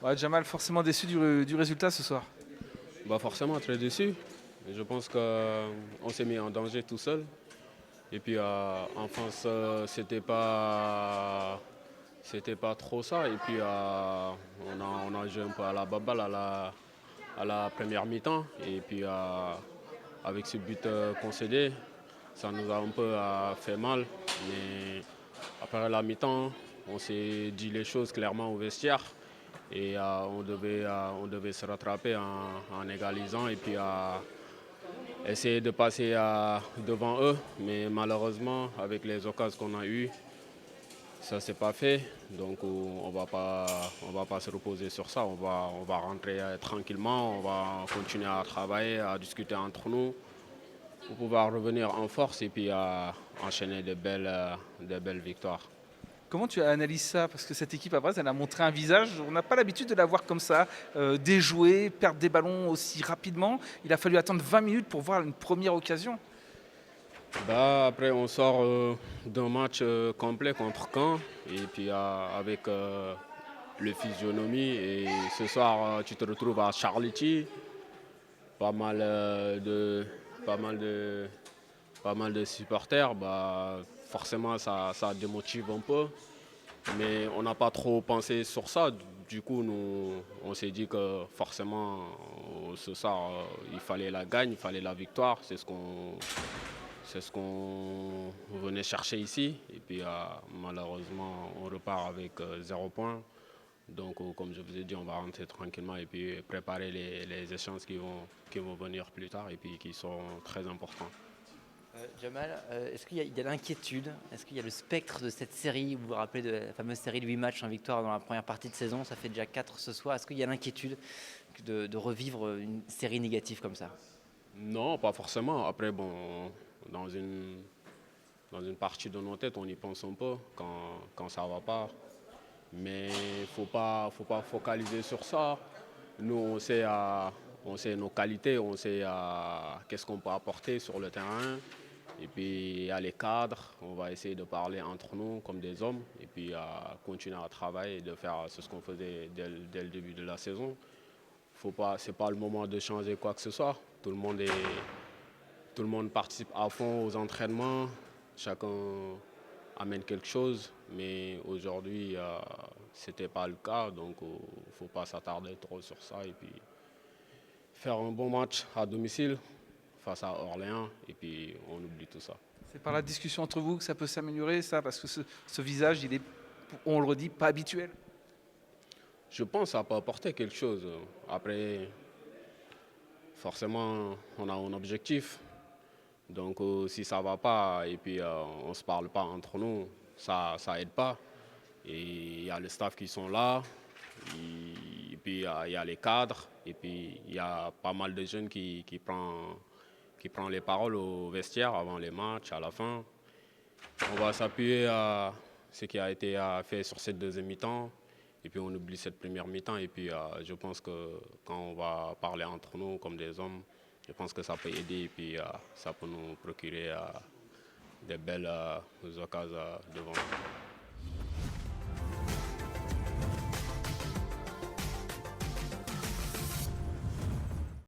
Ouais, Jamal, forcément déçu du résultat ce soir. Bah forcément très déçu. Je pense qu'on s'est mis en danger tout seul. Et puis en France, c'était pas trop ça. Et puis on a joué un peu à la baballe à la première mi-temps. Et puis avec ce but concédé, ça nous a un peu fait mal. Mais après la mi-temps, on s'est dit les choses clairement au vestiaire. Et on devait se rattraper en égalisant et puis essayer de passer devant eux. Mais malheureusement, avec les occasions qu'on a eues, ça ne s'est pas fait. Donc on va pas se reposer sur ça. On va rentrer tranquillement, on va continuer à travailler, à discuter entre nous pour pouvoir revenir en force et puis enchaîner de belles victoires. Comment tu analyses ça? Parce que cette équipe à Brest, elle a montré un visage. On n'a pas l'habitude de la voir comme ça, déjouer, perdre des ballons aussi rapidement. Il a fallu attendre 20 minutes pour voir une première occasion. Bah, après, on sort d'un match complet contre Caen et puis avec le physionomie. Et ce soir, tu te retrouves à Charletti, pas mal, pas mal de, pas mal de supporters. Bah, forcément, ça démotive un peu. Mais on n'a pas trop pensé sur ça. Du coup, nous, on s'est dit que forcément, ce soir, il fallait la gagne, il fallait la victoire. C'est ce qu'on venait chercher ici. Et puis malheureusement, on repart avec 0 point. Donc comme je vous ai dit, on va rentrer tranquillement et puis préparer les échanges qui vont venir plus tard et puis qui sont très importants. Jamal, est-ce qu'il y a l'inquiétude? Est-ce qu'il y a le spectre de cette série? Vous vous rappelez de la fameuse série de 8 matchs en victoire dans la première partie de saison? Ça fait déjà 4 ce soir. Est-ce qu'il y a l'inquiétude de revivre une série négative comme ça? Non, pas forcément. Après, bon, dans une, dans une partie de nos têtes, on y pense un peu quand ça ne va pas. Mais il ne faut pas focaliser sur ça. Nous, on sait nos qualités, on sait qu'est-ce qu'on peut apporter sur le terrain. Et puis, il y a les cadres, on va essayer de parler entre nous comme des hommes et puis continuer à travailler et de faire ce qu'on faisait dès le début de la saison. Ce n'est pas le moment de changer quoi que ce soit. Tout le monde participe à fond aux entraînements, chacun amène quelque chose, mais aujourd'hui, ce n'était pas le cas, donc il ne faut pas s'attarder trop sur ça et puis faire un bon match à domicile face à Orléans et puis on oublie tout ça. C'est par la discussion entre vous que ça peut s'améliorer, ça, parce que ce visage, il est, on le redit, pas habituel. Je pense que ça peut apporter quelque chose. Après, forcément, on a un objectif. Donc si ça ne va pas et puis on ne se parle pas entre nous, ça aide pas. Et il y a le staff qui sont là, et puis il y a les cadres, et puis il y a pas mal de jeunes qui prend les paroles au vestiaire avant les matchs, à la fin. On va s'appuyer à ce qui a été fait sur cette deuxième mi-temps, et puis on oublie cette première mi-temps, et puis je pense que quand on va parler entre nous comme des hommes, je pense que ça peut aider, et puis ça peut nous procurer des belles occasions devant nous.